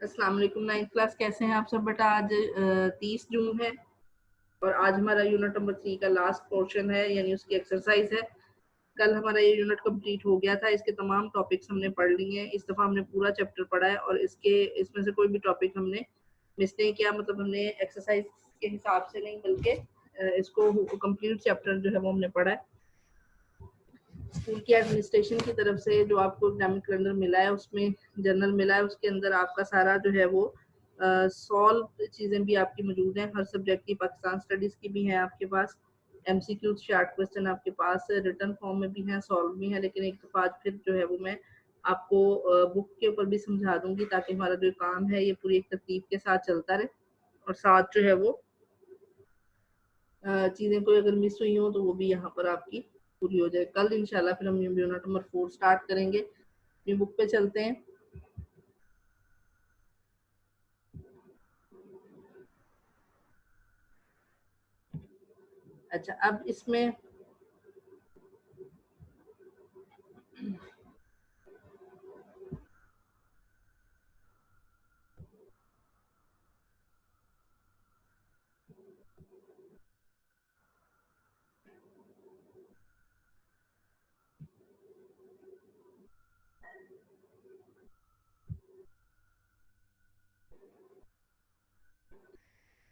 अस्सलाम वालेकुम 9th class, कैसे हैं आप सब बेटा। आज 30 जून है और आज हमारा यूनिट नंबर 3 का लास्ट पोर्शन है, यानी उसकी एक्सरसाइज है। कल हमारा ये यूनिट कंप्लीट हो गया था, इसके तमाम टॉपिक्स हमने पढ़ लिए हैं। इस दफ़ा हमने पूरा चैप्टर पढ़ा है और इसमें से कोई भी टॉपिक हमने मिस नहीं किया, मतलब हमने एक्सरसाइज के हिसाब से नहीं बल्कि इसको कंप्लीट चैप्टर जो है वो हमने पढ़ा है। स्कूल की एडमिनिस्ट्रेशन की तरफ से जो आपको एग्जामिक कैलेंडर मिला है, उसमें जर्नल मिला है, उसके अंदर आपका सारा जो है वो सॉल्व चीज़ें भी आपकी मौजूद हैं। हर सब्जेक्ट की, पाकिस्तान स्टडीज़ की भी हैं आपके पास, MCQ शॉर्ट क्वेश्चन आपके पास रिटर्न फॉर्म में भी हैं, सॉल्व भी हैं। लेकिन एक दफ़ा आज फिर जो है वो मैं आपको बुक के ऊपर भी समझा दूंगी, ताकि हमारा जो काम है ये पूरी एक तरतीब के साथ चलता रहे और साथ जो है वो चीज़ें कोई अगर मिस हुई हो तो वो भी यहाँ पर आपकी पूरी हो जाए। कल इंशाल्लाह फिर हम यूनिट नंबर 4 स्टार्ट करेंगे। अपनी बुक पे चलते हैं। अच्छा, अब इसमें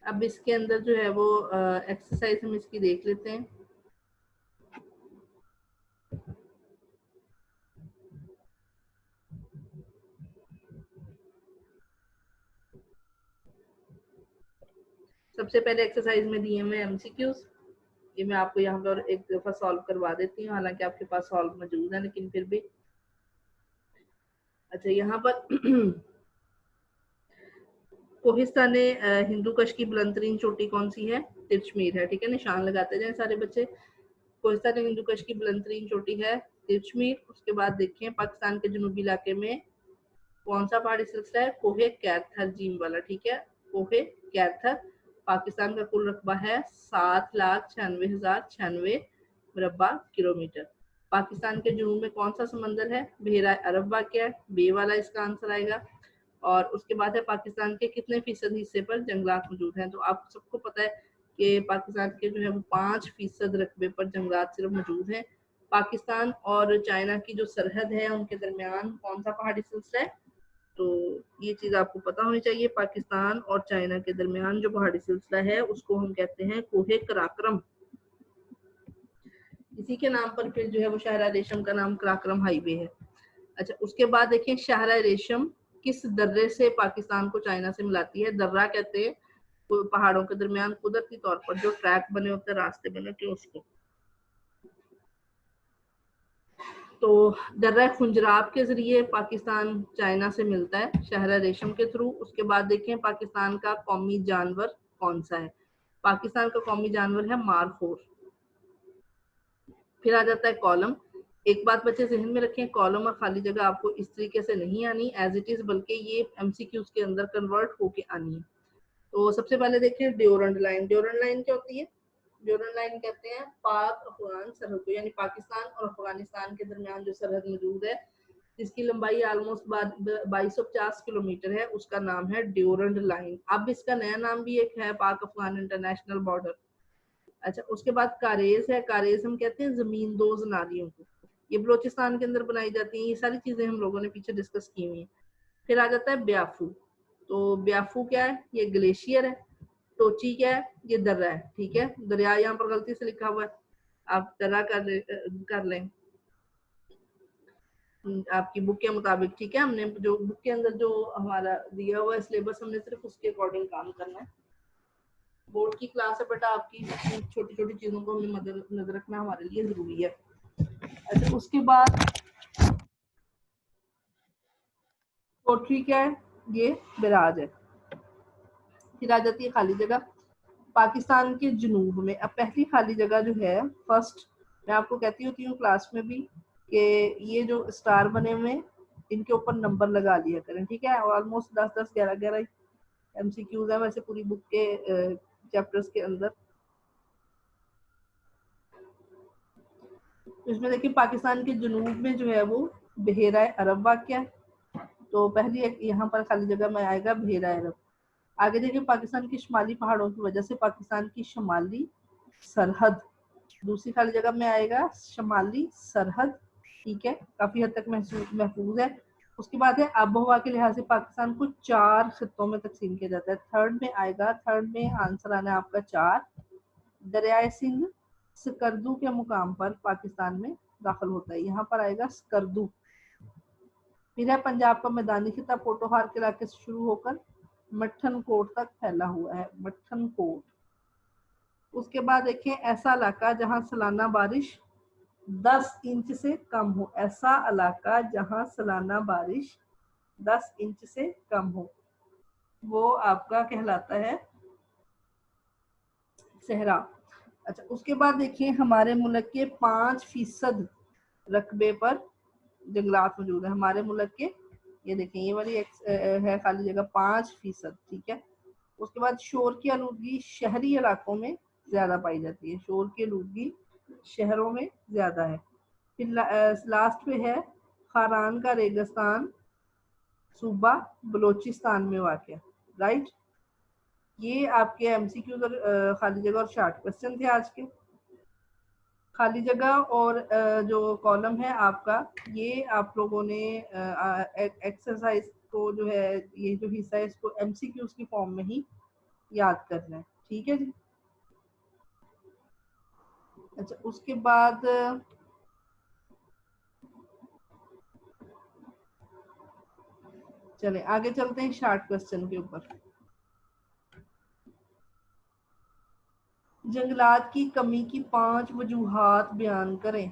अब इसके अंदर जो है वो एक्सरसाइज हम इसकी देख लेते हैं। सबसे पहले एक्सरसाइज में दिए हुए MCQs, ये मैं आपको यहाँ पर एक दफ़ा सॉल्व करवा देती हूँ, हालांकि आपके पास सॉल्व मौजूद है लेकिन फिर भी। अच्छा, यहाँ पर कोहिस्तान हिंदू कश की बुलंद तरीन चोटी कौन सी है? तिरछमीर है। ठीक है, निशान लगाते जाए सारे बच्चे। कोहिस्तान हिंदू कश की बुलंद तरीन चोटी है तिरछमीर। उसके बाद देखें पाकिस्तान के जनूबी इलाके में कौन सा पहाड़ी सिलसिला है? कोहे कैथर जीम वाला। ठीक है, कोहे कैथर। पाकिस्तान का कुल रकबा है 7,96,096 मुरब्बा किलोमीटर। पाकिस्तान के जुनूब में कौन सा समंदर है? बहरा अरब वाक़या है, बे वाला इसका आंसर आएगा। और उसके बाद है पाकिस्तान के कितने फीसद हिस्से पर जंगलात मौजूद हैं? तो आप सबको पता है कि पाकिस्तान के जो है वो 5% रकबे पर जंगलात सिर्फ मौजूद हैं। पाकिस्तान और चाइना की जो सरहद है उनके दरमियान कौन सा पहाड़ी सिलसिला है? तो ये चीज आपको पता होनी चाहिए। पाकिस्तान और चाइना के दरमियान जो पहाड़ी सिलसिला है उसको हम कहते हैं कोहे कराक्रम। इसी के नाम पर फिर जो है वो शाहरा रेशम का नाम कराक्रम हाईवे है। अच्छा, उसके बाद देखिए शाहरा रेशम किस दर्रे से पाकिस्तान को चाइना से मिलाती है? दर्रा कहते हैं पहाड़ों के दरमियान कुदरती तौर पर जो ट्रैक बने होते हैं, रास्ते बने होते हैं, उसको। तो दर्रा खुंजराब के जरिए पाकिस्तान चाइना से मिलता है शाहरा रेशम के थ्रू। उसके बाद देखें पाकिस्तान का कौमी जानवर कौन सा है? पाकिस्तान का कौमी जानवर है मारखोर। फिर आ जाता है कॉलम। एक बात बच्चे जहन में रखें, कॉलम और खाली जगह आपको इस तरीके से नहीं आनी एज इट इज, बल्कि ये MCQs के अंदर कन्वर्ट होके आनी है। तो सबसे पहले देखें ड्यूरेंट लाइन। ड्यूरेंट लाइन क्या होती है? ड्यूरेंट लाइन कहते हैं पाक अफगान सरहद को, यानी पाकिस्तान और अफगानिस्तान के दरमियान जो सरहद मौजूद है जिसकी लंबाई ऑलमोस्ट 2250 किलोमीटर है, उसका नाम है ड्यूरेंट लाइन। अब इसका नया नाम भी एक है, पाक अफगान इंटरनेशनल बॉर्डर। अच्छा, उसके बाद कारेज है। कारेज हम कहते हैं जमीन दोज नालियों को, ये बलोचिस्तान के अंदर बनाई जाती हैं। ये सारी चीजें हम लोगों ने पीछे डिस्कस की हुई हैं। फिर आ जाता है ब्याफू। तो ब्याफू क्या है? ये ग्लेशियर है। टोची क्या है? ये दर्रा है। ठीक है, दरिया यहाँ पर गलती से लिखा हुआ है, आप दर्रा कर लें आपकी बुक के मुताबिक। ठीक है, हमने जो बुक के अंदर जो हमारा दिया हुआ है सिलेबस, हमने सिर्फ उसके अकॉर्डिंग काम करना है। बोर्ड की क्लास है बेटा आपकी, छोटी छोटी चीजों को हमें नजर रखना हमारे लिए जरूरी है। अच्छा, उसके बाद पोट्री क्या है? ये बिराज है। फिर आ जाती है खाली जगह। पाकिस्तान के जुनूब में अब पहली खाली जगह जो है, फर्स्ट, मैं आपको कहती होती हूँ क्लास में भी कि ये जो स्टार बने हुए हैं इनके ऊपर नंबर लगा लिया करें। ठीक है, ऑलमोस्ट 10-10, 11-11 MCQs है वैसे पूरी बुक के चैप्टर्स के अंदर। इसमें देखिए पाकिस्तान के जुनूब में जो है वो बहेरा अरब वाक़या है, तो पहली एक यहाँ पर खाली जगह में आएगा बहेरा अरब। आगे देखिए पाकिस्तान की शुमाली पहाड़ों की वजह से पाकिस्तान की शुमाली सरहद, दूसरी खाली जगह में आएगा शुमाली सरहद। ठीक है, काफी हद तक महफूज है। उसके बाद है आबोहवा के लिहाज से पाकिस्तान को 4 खित्तों में तकसीम किया जाता है। थर्ड में आएगा, थर्ड में आंसर आना है आपका 4। दरियाए सिंध स्कर्दू के मुकाम पर पाकिस्तान में दाखिल होता है, यहाँ पर आएगा स्कर्दू। फिर है पंजाब का मैदानी खिता पोटोहार के इलाके से शुरू होकर मट्ठन कोट तक फैला हुआ है, मट्ठन कोट। उसके बाद देखिए ऐसा इलाका जहां सालाना बारिश 10 इंच से कम हो, ऐसा इलाका जहां सालाना बारिश 10 इंच से कम हो, वो आपका कहलाता है सहरा। अच्छा, उसके बाद देखिए हमारे मुल्क के 5% रकबे पर जंगलात मौजूद है, हमारे मुल्क के, ये देखें ये वाली है खाली जगह 5%। ठीक है, उसके बाद शोर की आलूदगी शहरी इलाकों में ज्यादा पाई जाती है, शोर की आलूदगी शहरों में ज्यादा है। फिर लास्ट पे है खारान का रेगिस्तान सूबा बलोचिस्तान में वाक़, राइट। ये आपके एमसीक्यू खाली जगह और शॉर्ट क्वेश्चन थे आज के। खाली जगह और जो कॉलम है आपका, ये आप लोगों ने एक्सरसाइज को जो है, ये जो हिस्सा है इसको एमसीक्यूज की फॉर्म में ही याद करना है। ठीक है जी। अच्छा, उसके बाद चले आगे चलते हैं शॉर्ट क्वेश्चन के ऊपर। जंगलात की कमी की 5 वजूहात बयान करें।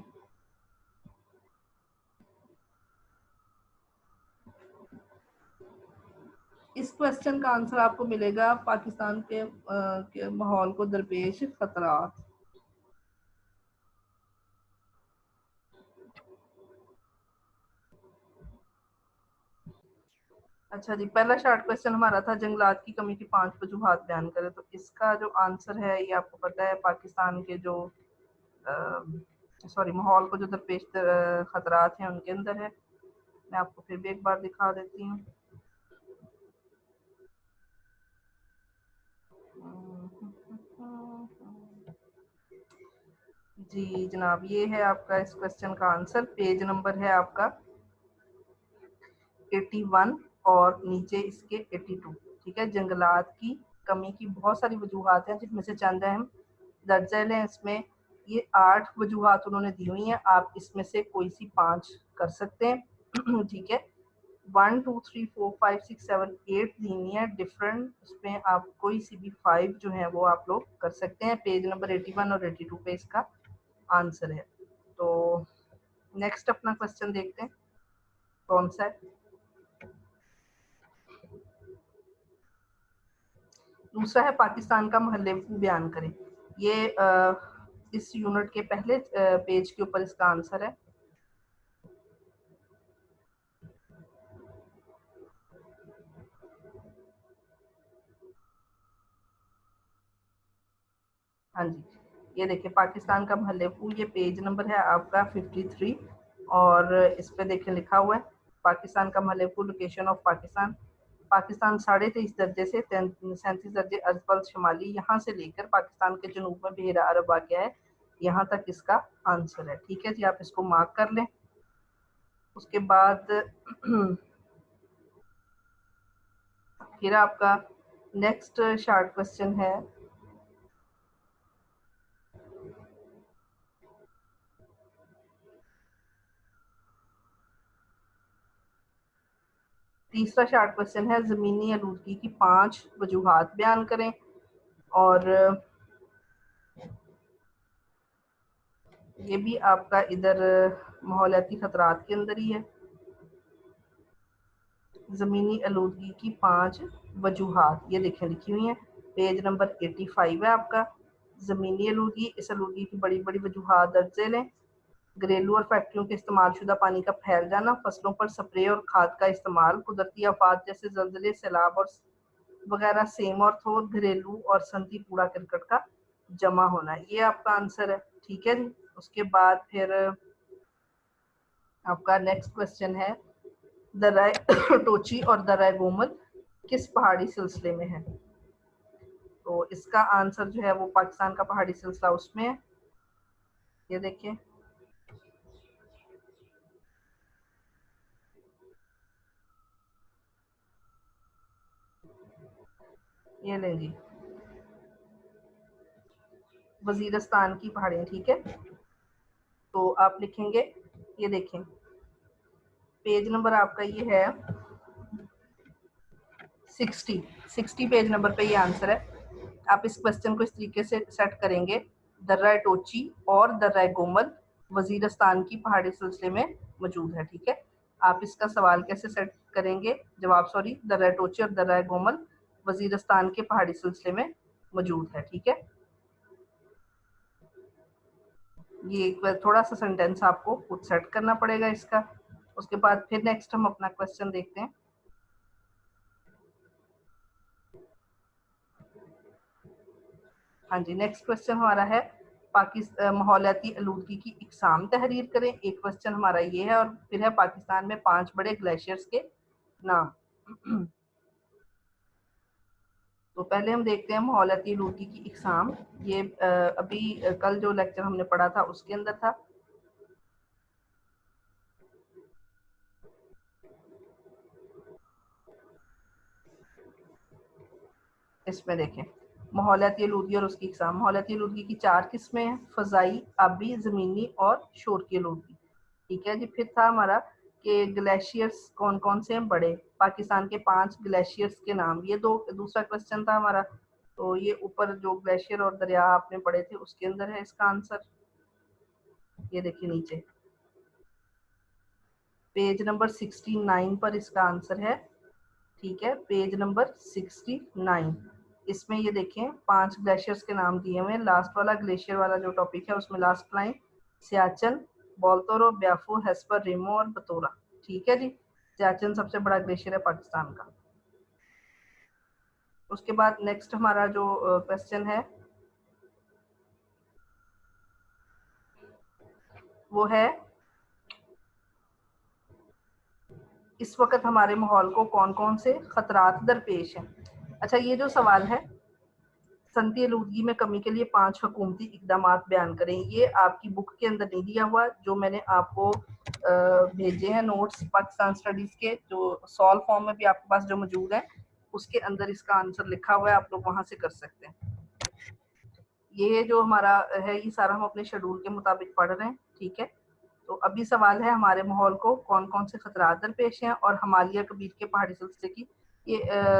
इस क्वेश्चन का आंसर आपको मिलेगा पाकिस्तान के माहौल को दरपेश खतरात। अच्छा जी, पहला शॉर्ट क्वेश्चन हमारा था जंगलात की कमी की 5 वजूहात बयान करें, तो इसका जो आंसर है ये आपको पता है पाकिस्तान के जो सॉरी माहौल को जो दरपेश खतरात हैं उनके अंदर है। मैं आपको फिर भी एक बार दिखा देती हूँ। जी जनाब, ये है आपका इस क्वेश्चन का आंसर। पेज नंबर है आपका 81 और नीचे इसके 82। ठीक है, जंगलात की कमी की बहुत सारी वजूहात हैं जिसमें से चंद अहम दर्ज झैल हैं। इसमें ये 8 वजूहात उन्होंने दी हुई हैं, आप इसमें से कोई सी 5 कर सकते हैं। ठीक है, 1 2 3 4 5 6 7 8 दी हुई है डिफरेंट, उसमें आप कोई सी भी 5 जो है वो आप लोग कर सकते हैं। पेज नंबर 81 और 82 पे इसका आंसर है। तो नेक्स्ट अपना क्वेश्चन देखते हैं कौन सा है। दूसरा है पाकिस्तान का महल्ले बयान करें। ये इस यूनिट के पहले पेज के ऊपर इसका आंसर है। हाँ जी, ये देखिए पाकिस्तान का महल्ले, ये पेज नंबर है आपका 53 और इस पे देखिए लिखा हुआ है पाकिस्तान का महल्ले लोकेशन ऑफ पाकिस्तान। पाकिस्तान 23.5 दर्जे से 37 दर्जे अजबल शुमाली, यहाँ से लेकर पाकिस्तान के जनूब में बहेरा अरब वाक़ है, यहाँ तक इसका आंसर है। ठीक है जी, आप इसको मार्क कर लें। उसके बाद फिर आपका नेक्स्ट शॉर्ट क्वेश्चन है। तीसरा शॉर्ट क्वेश्चन है ज़मीनी आलूदगी की 5 वजूहात बयान करें, और ये भी आपका इधर माहौलियाती खतरात के अंदर ही है। ज़मीनी आलूदगी की 5 वजूहात ये देखें लिखी हुई हैं, पेज नंबर 85 है आपका। ज़मीनी आलूदगी, इस आलूदगी की बड़ी बड़ी वजूहात दर्ज लें। घरेलू और फैक्ट्रियों के इस्तेमाल शुदा पानी का फैल जाना, फसलों पर स्प्रे और खाद का इस्तेमाल, कुदरती आफात जैसे जल्जले, सैलाब और वगैरह सेम अर्थ हो, घरेलू और संधि कूड़ा करकट का जमा होना, ये आपका आंसर है। ठीक है जी। उसके बाद फिर आपका नेक्स्ट क्वेश्चन है, दर्राए टोची और दर्राए गोमल किस पहाड़ी सिलसिले में है? तो इसका आंसर जो है वो पाकिस्तान का पहाड़ी सिलसिला उसमें है। ये देखिए, ये ले जी, वजीरस्तान की पहाड़ियाँ। ठीक है, तो आप लिखेंगे, ये देखें पेज नंबर आपका ये है 60 पेज नंबर पे ये आंसर है। आप इस क्वेश्चन को इस तरीके से सेट करेंगे, दर्रा टोची और दर्रा गोमल वजीरस्तान की पहाड़ी सिलसिले में मौजूद है। ठीक है, आप इसका सवाल कैसे सेट करेंगे, जवाब सॉरी, दर्रा टोची और दर्रा गोमल वजीरस्तान के पहाड़ी सिलसिले में मौजूद है। ठीक है, ये एक बार थोड़ा सा सेंटेंस आपको खुद सेट करना पड़ेगा इसका। उसके बाद फिर नेक्स्ट हम अपना क्वेश्चन देखते हैं। हाँ जी, नेक्स्ट क्वेश्चन हमारा है पाकिस्तान माहौलियाती आलूदगी की इकसाम तहरीर करें। एक क्वेश्चन हमारा ये है, और फिर है पाकिस्तान में 5 बड़े ग्लेशियर्स के नाम। तो पहले हम देखते हैं माहौलियाती आलूदगी की इकसाम। ये अभी कल जो लेक्चर हमने पढ़ा था उसके अंदर था। इसमें देखें माहौलियाती आलूदगी और उसकी इकसाम। माहौलियाती आलूदगी की 4 किस्में हैं, फ़ज़ाई, आबी, ज़मीनी और शोर की आलूदगी। ठीक है जी। फिर था हमारा कि ग्लेशियर्स कौन कौन से हैं बड़े, पाकिस्तान के 5 ग्लेशियर्स के नाम। ये दूसरा क्वेश्चन था हमारा। तो ये ऊपर जो ग्लेशियर और दरिया आपने पढ़े थे उसके अंदर है इसका आंसर। ये देखिए नीचे पेज नंबर 69 पर इसका आंसर है। ठीक है, पेज नंबर 69। इसमें ये देखें 5 ग्लेशियर्स के नाम दिए हुए हैं। लास्ट वाला ग्लेशियर वाला जो टॉपिक है उसमें लास्ट लाइन सियाचन, बोल्तोरो, ब्याफो, हेस्पर, रेमो और बतोरा। ठीक है जी, सियाचन सबसे बड़ा ग्लेशियर है पाकिस्तान का। उसके बाद नेक्स्ट हमारा जो क्वेश्चन है वो है, इस वक्त हमारे माहौल को कौन कौन से खतरात दरपेश हैं? अच्छा, ये जो सवाल है सनती आलूदगी में कमी के लिए 5 हुकूमती इकदाम बयान करें, ये आपकी बुक के अंदर नहीं दिया हुआ, जो मैंने आपको भेजे हैं नोट्स पाकिस्तान स्टडीज के, जो सॉल्व फॉर्म में भी आपके पास जो मौजूद है उसके अंदर इसका आंसर लिखा हुआ है, आप लोग वहां से कर सकते हैं। ये जो हमारा है ये सारा हम अपने शेड्यूल के मुताबिक पढ़ रहे हैं। ठीक है, तो अभी सवाल है हमारे माहौल को कौन कौन से खतरात दरपेश हैं और हिमालय कबीर के पहाड़ी सिलसिले की ये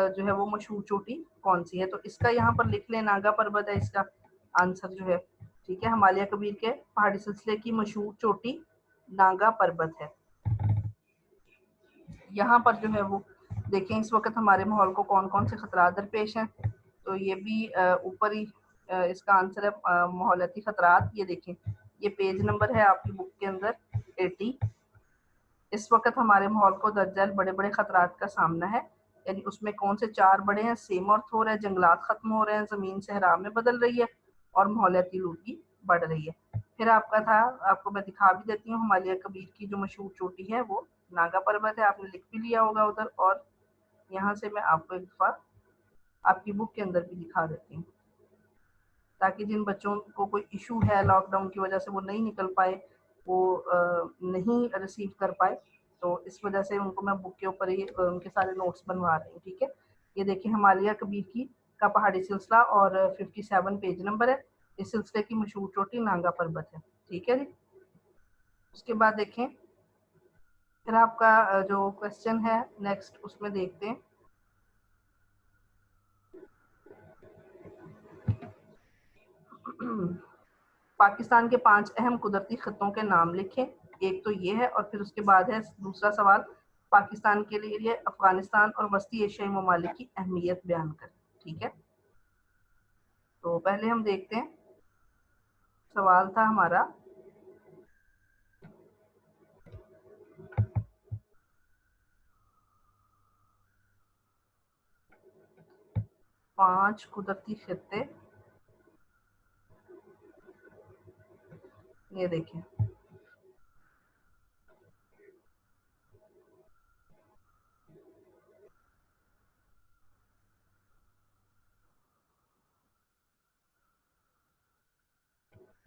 जो है वो मशहूर चोटी कौन सी है? तो इसका यहाँ पर लिख लें, नागा पर्वत है इसका आंसर जो है। ठीक है, हिमालय कबीर के पहाड़ी सिलसिले की मशहूर चोटी नागा पर्वत है। यहाँ पर जो है वो देखें इस वक्त हमारे माहौल को कौन कौन से खतरात दरपेश हैं, तो ये भी ऊपर ही इसका आंसर है माहौलियाती खतरात। ये देखें, ये पेज नंबर है आपकी बुक के अंदर 80। इस वक्त हमारे माहौल को दर्जल बड़े बड़े खतरात का सामना है, यानी उसमें कौन से 4 बड़े हैं? सेम अर्थ हो रहा है, जंगलात खत्म हो रहे हैं, जमीन सहरा में बदल रही है और माहौलियाती आलूदगी बढ़ रही है। फिर आपका था, आपको मैं दिखा भी देती हूँ, हिमालय कबीर की जो मशहूर चोटी है वो नागा पर्वत है, आपने लिख भी लिया होगा उधर। और यहाँ से मैं आपको एक दफा आपकी बुक के अंदर भी दिखा देती हूँ, ताकि जिन बच्चों को कोई इशू है लॉकडाउन की वजह से वो नहीं निकल पाए, वो नहीं रिसीव कर पाए, तो इस वजह से उनको मैं बुक के ऊपर ही उनके सारे नोट्स बनवा रही हूँ। ठीक है, ये देखिए हिमालय कबीर की का पहाड़ी सिलसिला और 57 पेज नंबर है। इस सिलसिले की मशहूर चोटी नागा पर्वत है। ठीक है जी। उसके बाद देखें फिर आपका जो क्वेश्चन है नेक्स्ट उसमें देखते हैं, पाकिस्तान के 5 अहम कुदरती खत्तों के नाम लिखें। एक तो ये है, और फिर उसके बाद है दूसरा सवाल, पाकिस्तान के लिए अफगानिस्तान और वस्ती एशियाई ममालिक की अहमियत बयान करें। ठीक है, तो पहले हम देखते हैं, सवाल था हमारा 5 कुदरती खित्ते, ये देखिए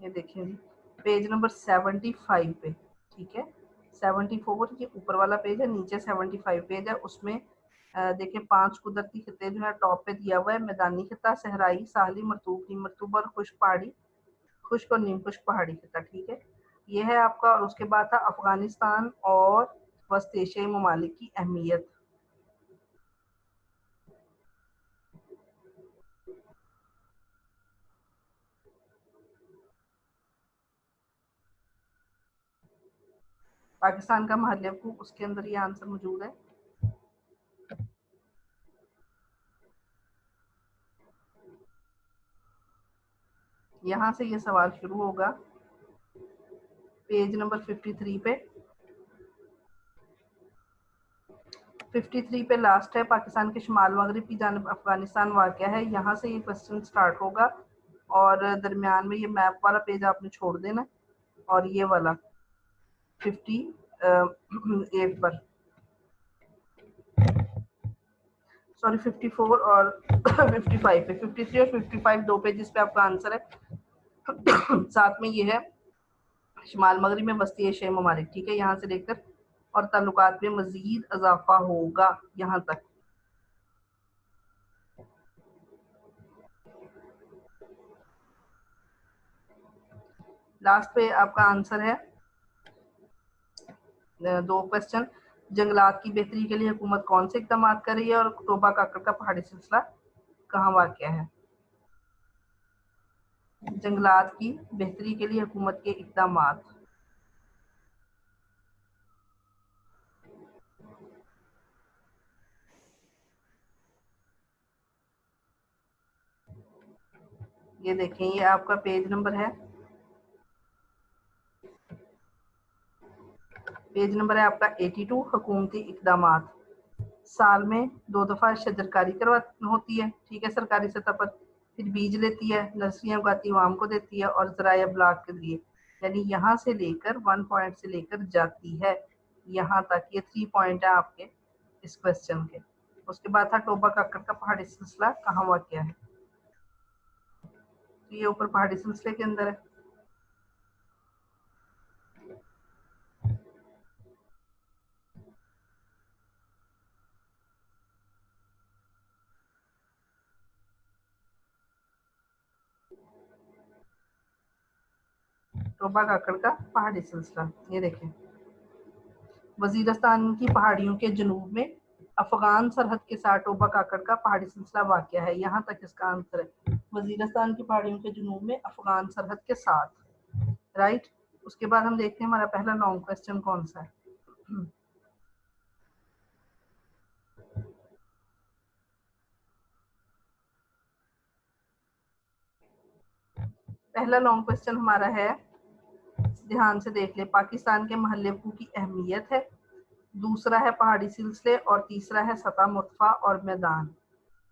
ये देखिए पेज नंबर 75 पे, ठीक है। 74 ये ऊपर वाला पेज है, नीचे 75 पेज है। उसमें देखिए 5 कुदरती खित्ते जो है टॉप पे दिया हुआ है। मैदानी खिता, सहराई, साहली, मरतूब, नीम मरतूब और खुश्क पहाड़ी, खुश्क और नीम खुश्क पहाड़ी खिता, ठीक है। ये है आपका। और उसके बाद था अफगानिस्तान और वस्त एशियाई ममालिक की अहमियत। पाकिस्तान का महल्यकू, उसके अंदर ये आंसर मौजूद है। यहाँ से ये सवाल शुरू होगा पेज नंबर 53 पे। 53 पे लास्ट है। पाकिस्तान के शुमाल मगरब की जानब अफगानिस्तान वाक़या है। यहाँ से ये क्वेश्चन स्टार्ट होगा और दरमियान में ये मैप वाला पेज आपने छोड़ देना और ये वाला 58 पर, सॉरी 54 और 55 पे, 53 और 55 दो पेजेस पे आपका आंसर है। साथ में ये है शुमाल मगरब में वस्ती एशियाई ममालिक, ठीक है। यहाँ से लेकर और ताल्लुकात में मजीद इजाफा होगा यहाँ तक। लास्ट पे आपका आंसर है दो क्वेश्चन। जंगलात की बेहतरी के लिए हुकूमत कौन से इकदाम कर रही है और टोबा काकड़ का पहाड़ी सिलसिला कहाँ वाक़या है। जंगलात की बेहतरी के लिए हुकूमत के इकदाम, ये देखें ये आपका पेज नंबर है, पेज नंबर है आपका 82। हुकूमती इकदामात साल में 2 दफ़ा शजरकारी करवा होती है, ठीक है, सरकारी सतह पर। फिर बीज लेती है, नर्सरियाँ उगाती है, आवाम को देती है और ज़राया ब्लॉक के जरिए, यानी यहाँ से लेकर 1 पॉइंट से लेकर जाती है यहाँ तक। ये 3 पॉइंट है आपके इस क्वेश्चन के। उसके बाद था टोबा काकड़ का पहाड़ी सिलसिला कहाँ वाक़या है, तो ये ऊपर पहाड़ी सिलसिले के अंदर है। टोबा काकड़ का पहाड़ी सिलसिला, ये देखें वजीरस्तान की पहाड़ियों के जनूब में अफगान सरहद के साथ टोबा काकड़ का पहाड़ी सिलसिला वाक़या है। यहाँ तक इसका आंसर है, वजीरस्तान की पहाड़ियों के जनूब में अफगान सरहद के साथ, राइट। उसके बाद हम देखते हैं हमारा पहला लॉन्ग क्वेश्चन कौन सा है। पहला लॉन्ग क्वेश्चन हमारा है, ध्यान से देख ले, पाकिस्तान के महल्लेकू की अहमियत है, दूसरा है पहाड़ी सिलसिले और तीसरा है सतह मुर्तफा और मैदान।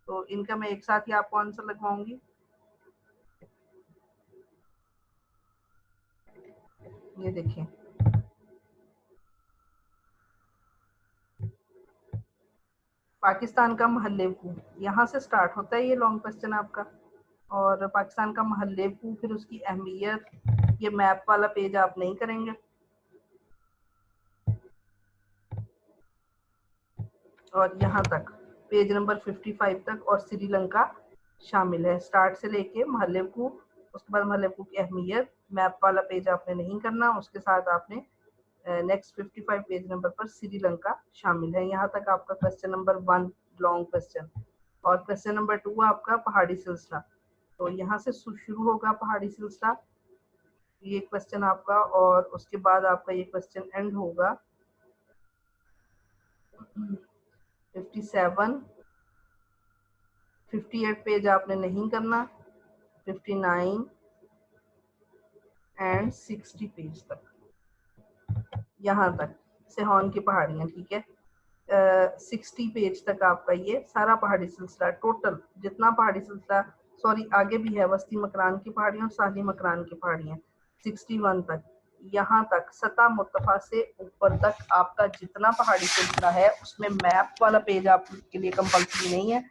तो इनका मैं एक साथ ही आपको आंसर लगवाऊंगी। ये देखिए पाकिस्तान का महल्लेकू, यहाँ से स्टार्ट होता है ये लॉन्ग क्वेश्चन आपका। और पाकिस्तान का महल्लेकू, फिर उसकी अहमियत, ये मैप वाला पेज आप नहीं करेंगे। और यहाँ तक पेज नंबर 55 तक और श्रीलंका शामिल है, स्टार्ट से लेके महल्लेकू। उसके बाद महल्लेकू की अहमियत, मैप वाला पेज आपने नहीं करना। उसके साथ आपने नेक्स्ट 55 पेज नंबर पर श्रीलंका शामिल है। यहाँ तक आपका क्वेश्चन नंबर 1 लॉन्ग क्वेश्चन। और क्वेश्चन नंबर 2 आपका पहाड़ी सिलसिला, तो यहाँ से शुरू होगा पहाड़ी सिलसिला ये क्वेश्चन आपका, और उसके बाद आपका ये क्वेश्चन एंड होगा 57, 58 पेज आपने नहीं करना, 59 एंड 60 पेज तक, यहाँ तक सिहोन की पहाड़ियाँ, ठीक है। 60 पेज तक आपका ये सारा पहाड़ी सिलसिला, टोटल जितना पहाड़ी सिलसिला, सॉरी आगे भी है, वस्ती मकरान की पहाड़ियाँ और साहली मकरान की पहाड़ियाँ 61 तक, यहाँ तक सतह मुर्तफा से ऊपर तक आपका जितना पहाड़ी सिलसिला है उसमें मैप वाला पेज आपके लिए कंपल्सरी नहीं है,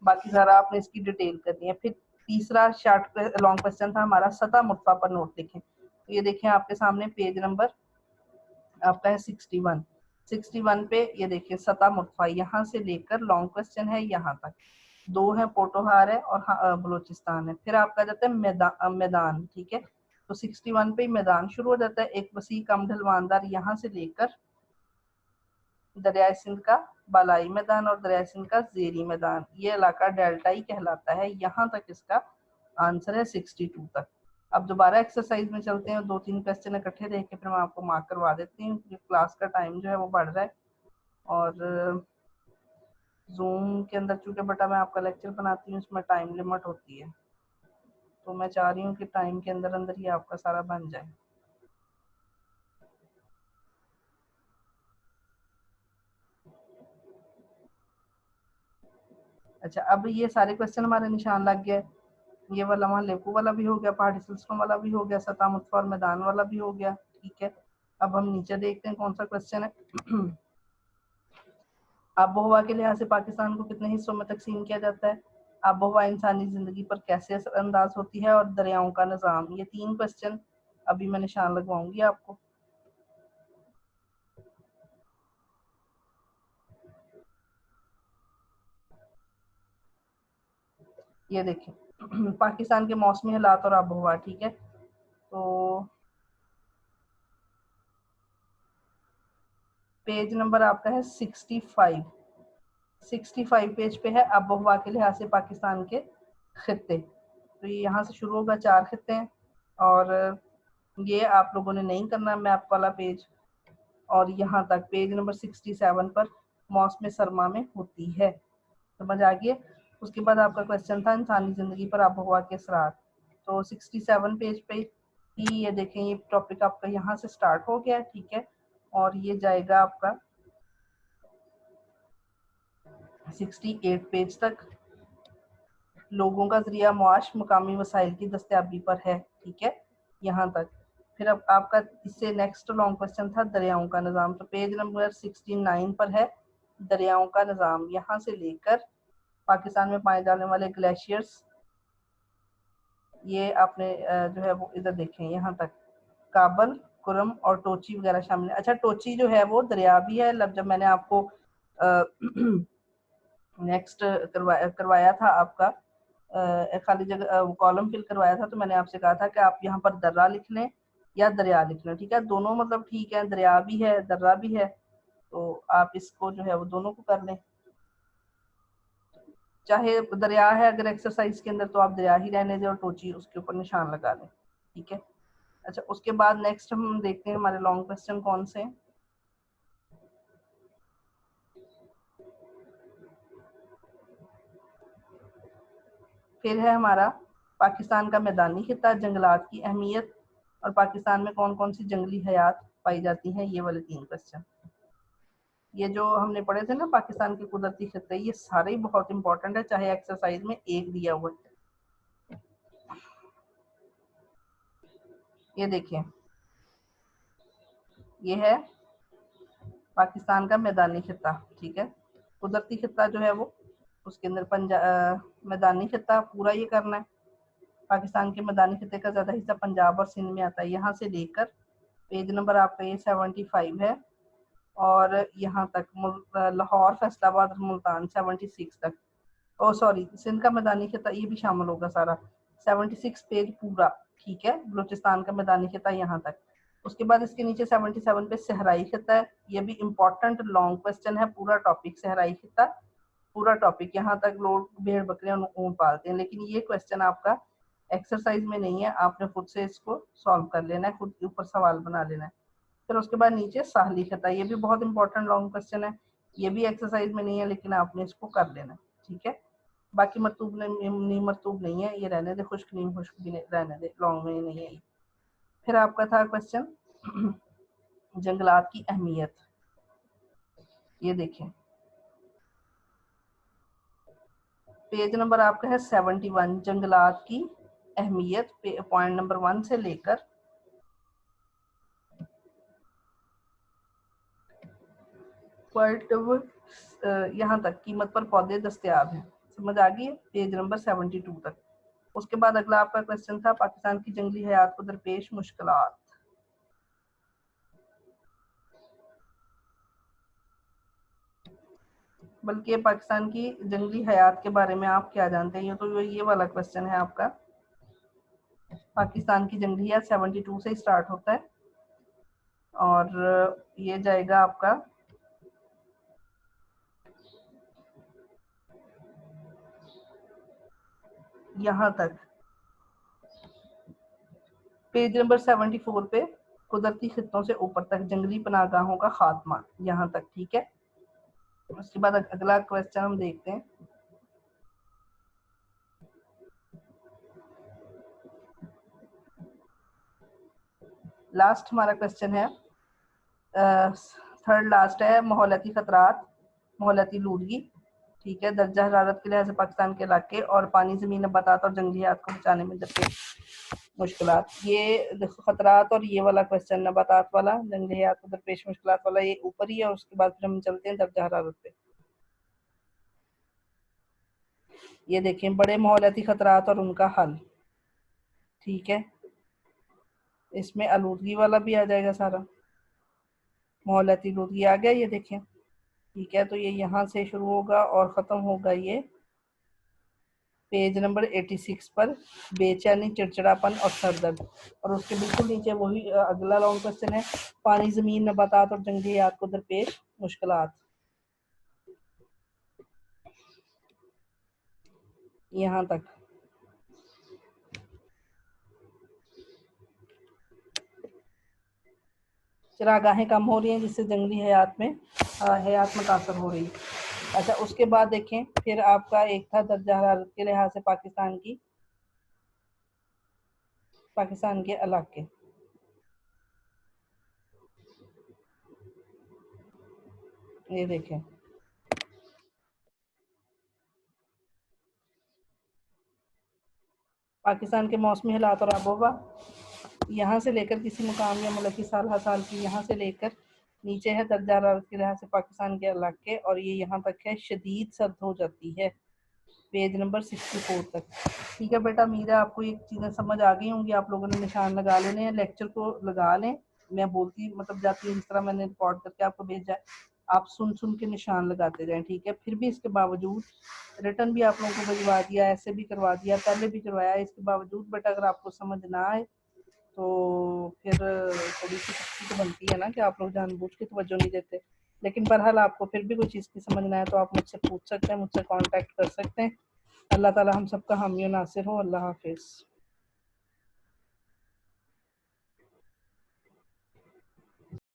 बाकी सारा आपने इसकी डिटेल करनी है। फिर तीसरा शॉर्ट लॉन्ग क्वेश्चन था हमारा, सतह मुर्तफा पर नोट लिखें। तो ये देखें आपके सामने पेज नंबर आपका है 61। 61 पे ये देखिए सतह मुर्तफा, यहाँ से लेकर लॉन्ग क्वेश्चन है यहाँ तक, दो है पोटोहार है और बलूचिस्तान है। फिर आपका जाता है मैदान, ठीक है। तो 61 पे मैदान शुरू हो जाता है, एक वसी कम ढलवानदार यहाँ से लेकर दरिया सिंध का बालाई मैदान और दरिया सिंध का जेरी मैदान, ये इलाका डेल्टा ही कहलाता है। यहाँ तक इसका आंसर है 62 तक। अब दोबारा एक्सरसाइज में चलते हैं, 2-3 क्वेश्चन इकट्ठे देख के फिर मैं आपको मार्क करवा देती हूँ, क्योंकि क्लास का टाइम जो है वो बढ़ रहा है और जूम के अंदर चूंकि बेटा मैं आपका लेक्चर बनाती हूँ इसमें टाइम लिमिट होती है, तो मैं चाह रही हूँ कि टाइम के अंदर अंदर ही आपका सारा बन जाए। अच्छा, अब ये सारे क्वेश्चन हमारे निशान लग गए, ये वाला वहाँ लेपू वाला भी हो गया, पहाड़ी सिलसिलों वाला भी हो गया, सतह मुर्तफा और मैदान वाला भी हो गया, ठीक है। अब हम नीचे देखते हैं कौन सा क्वेश्चन है। आबोहवा के लिहाज से पाकिस्तान को कितने हिस्सों में तकसीम किया जाता है, आबोहवा इंसानी जिंदगी पर कैसे असरअंदाज होती है, और दरियाओं का निज़ाम। ये 3 क्वेश्चन अभी मैं निशान लगवाऊंगी आपको। ये देखिए पाकिस्तान के मौसमी हालात और आबोहवा, ठीक है। तो पेज नंबर आपका है 65। 65 पेज पे है आबोहवा के लिहाज से पाकिस्तान के खित्ते। तो ये यहाँ से शुरू होगा, 4 खित्ते हैं और ये आप लोगों ने नहीं करना मैप वाला पेज, और यहाँ तक पेज नंबर 67 पर मौसम सरमा में होती है, समझ आ गई। उसके बाद आपका क्वेश्चन था इंसानी जिंदगी पर आबोहवा के असरात। तो 67 पेज पे ही ये देखें, ये टॉपिक आपका यहाँ से स्टार्ट हो गया, ठीक है, और ये जाएगा आपका 68 पेज तक। लोगों का जरिया मुआश मुकामी वसाइल की दस्तयाबी पर है, ठीक है, यहाँ तक। फिर अब आपका इससे नेक्स्ट लॉन्ग क्वेश्चन था दरियाओं का निज़ाम। तो पेज नंबर 69 पर है दरियाओं का निज़ाम, यहाँ से लेकर पाकिस्तान में पाए जाने वाले ग्लेशियर्स, ये आपने जो है वो इधर देखें यहाँ तक, काबल, कुरम और टोची वगैरह शामिल है। अच्छा, टोची जो है वो दरिया भी है। जब मैंने आपको नेक्स्ट करवाया था आपका खाली जगह कॉलम फिल करवाया था, तो मैंने आपसे कहा था कि आप यहाँ पर दर्रा लिख लें या दरिया लिख लें, ठीक है, दोनों मतलब ठीक है, दरिया भी है दर्रा भी है, तो आप इसको जो है वो दोनों को कर लें। चाहे दरिया है अगर एक्सरसाइज के अंदर तो आप दरिया ही रहने दें और टोची उसके ऊपर निशान लगा लें, ठीक है। अच्छा, उसके बाद नेक्स्ट हम देखते हैं हमारे लॉन्ग क्वेश्चन कौन से हैं। फिर है हमारा पाकिस्तान का मैदानी खिता, जंगलात की अहमियत और पाकिस्तान में कौन कौन सी जंगली हयात पाई जाती हैं, ये वाले 3 क्वेश्चन। ये जो हमने पढ़े थे ना पाकिस्तान के कुदरती खिते, ये सारे ही बहुत इंपॉर्टेंट है, चाहे एक्सरसाइज में एक दिया हुआ है। ये देखिए, ये है पाकिस्तान का मैदानी खिता, ठीक है। कुदरती खिता जो है वो उसके अंदर मैदानी खिता पूरा ये करना है। पाकिस्तान के मैदानी खिते का ज़्यादा हिस्सा पंजाब और सिंध में आता है, यहाँ से लेकर पेज नंबर आपका ये 75 है और यहाँ तक लाहौर, फैसलाबाद और मुल्तान 76 तक। ओ सॉरी, सिंध का मैदानी खिता ये भी शामिल होगा सारा, 76 पेज पूरा, ठीक है। बलूचिस्तान का मैदानी खिता यहाँ तक। उसके बाद इसके नीचे 77 पे सहराई खिता है, ये भी इम्पोर्टेंट लॉन्ग क्वेश्चन है, पूरा टॉपिक सहराई खिता, पूरा टॉपिक। यहाँ तक लोग भेड़ बकरियां ऊँट पालते हैं, लेकिन ये क्वेश्चन आपका एक्सरसाइज में नहीं है, आपने खुद से इसको सॉल्व कर लेना है, खुद के ऊपर सवाल बना लेना है। फिर उसके बाद नीचे साहली खिता, ये भी बहुत इंपॉर्टेंट लॉन्ग क्वेश्चन है, ये भी एक्सरसाइज में नहीं है, लेकिन आपने इसको कर लेना है, ठीक है। बाकी मरतूब नहीं, मरतूब नहीं है, ये रहने दे, खुश्क नीम खुश्क भी रहने दे, लॉन्ग में नहीं है। फिर आपका था क्वेश्चन जंगलात की अहमियत, ये देखें पेज नंबर आपका है 71, जंगलात की अहमियत, पॉइंट नंबर 1 से लेकर पॉइंट नंबर यहाँ तक कीमत पर पौधे दस्तयाब हैं। समझ आ गई है? पेज नंबर 72 तक। उसके बाद अगला आपका क्वेश्चन था पाकिस्तान की जंगली हयात को दरपेश मुश्किलात। बल्कि पाकिस्तान की जंगली हयात के बारे में आप क्या जानते हैं, तो ये वाला क्वेश्चन है आपका। पाकिस्तान की जंगली हयात 72 से स्टार्ट होता है और ये जाएगा आपका यहाँ तक, पेज नंबर 74 पे कुदरती खित्तों से ऊपर तक जंगली पनाहगाहों का खात्मा, यहाँ तक। ठीक है, उसके बाद अगला क्वेश्चन हम देखते हैं। लास्ट हमारा क्वेश्चन है, थर्ड लास्ट है, माहौलियाती खतरात, माहौलियाती लूदगी। ठीक है, दर्जा हरारत के लिहाज से पाकिस्तान के इलाके और पानी, जमीन, नबातात और जंगली हयात को बचाने में दरपेश मुश्किलात। ये देखो खतरात और ये वाला क्वेश्चन नबातात वाला, जंगली हयात को दरपेश मुश्किलात वाला, ये ऊपर ही है। और उसके बाद फिर हम चलते हैं दर्जा हरारत पे। ये देखें, बड़े माहौलियाती खतरात और उनका हल। ठीक है, इसमें आलूदगी वाला भी आ जाएगा सारा, माहौलियाती आलूदगी आ गया, ये देखें। ठीक है, तो ये यहाँ से शुरू होगा और ख़त्म होगा ये पेज नंबर 86 पर, बेचैनी, चिड़चिड़ापन और सरदर्द। और उसके बिल्कुल नीचे वही अगला लॉन्ग क्वेश्चन है, पानी, ज़मीन, नबातात और जंगली हयात को दरपेश मुश्किलात, यहाँ तक। चरागाहें कम हो रही हैं जिससे जंगली हयात में हयात मुतासर हो रही है। अच्छा, उसके बाद देखें फिर आपका एक था दर्जा हरारत के लिहाज से पाकिस्तान के इलाके। ये देखें, पाकिस्तान के मौसमी हालात और आबोहवा, यहाँ से लेकर किसी मुकाम या मुल्क की साल हर साल की, यहाँ से लेकर नीचे है दर्जा हरारत के लिहाज से पाकिस्तान के इलाके, और ये यहाँ तक है शदीद सर्द हो जाती है, पेज नंबर 64 तक। ठीक है बेटा, उम्मीद है आपको ये चीज़ें समझ आ गई होंगी। आप लोगों ने निशान लगा लेने हैं, लेक्चर को लगा लें। मैं बोलती मतलब जाती हूँ, जिस तरह मैंने रिकॉर्ड करके आपको भेजा है, आप सुन सुन के निशान लगाते जाएं। ठीक है, फिर भी इसके बावजूद रिटर्न भी आप लोगों को भिजवा दिया, ऐसे भी करवा दिया, पहले भी करवाया, इसके बावजूद बेटा अगर आपको समझ ना आए तो फिर थोड़ी सी सख्ती तो बनती है ना कि आप लोग जानबूझ के तवज्जो नहीं देते। लेकिन बहरहाल आपको फिर भी कोई चीज़ की समझ ना आए तो आप मुझसे पूछ सकते हैं, मुझसे कांटेक्ट कर सकते हैं। अल्लाह ताला हम सबका हामी और नासिर हो। अल्लाह हाफिज़।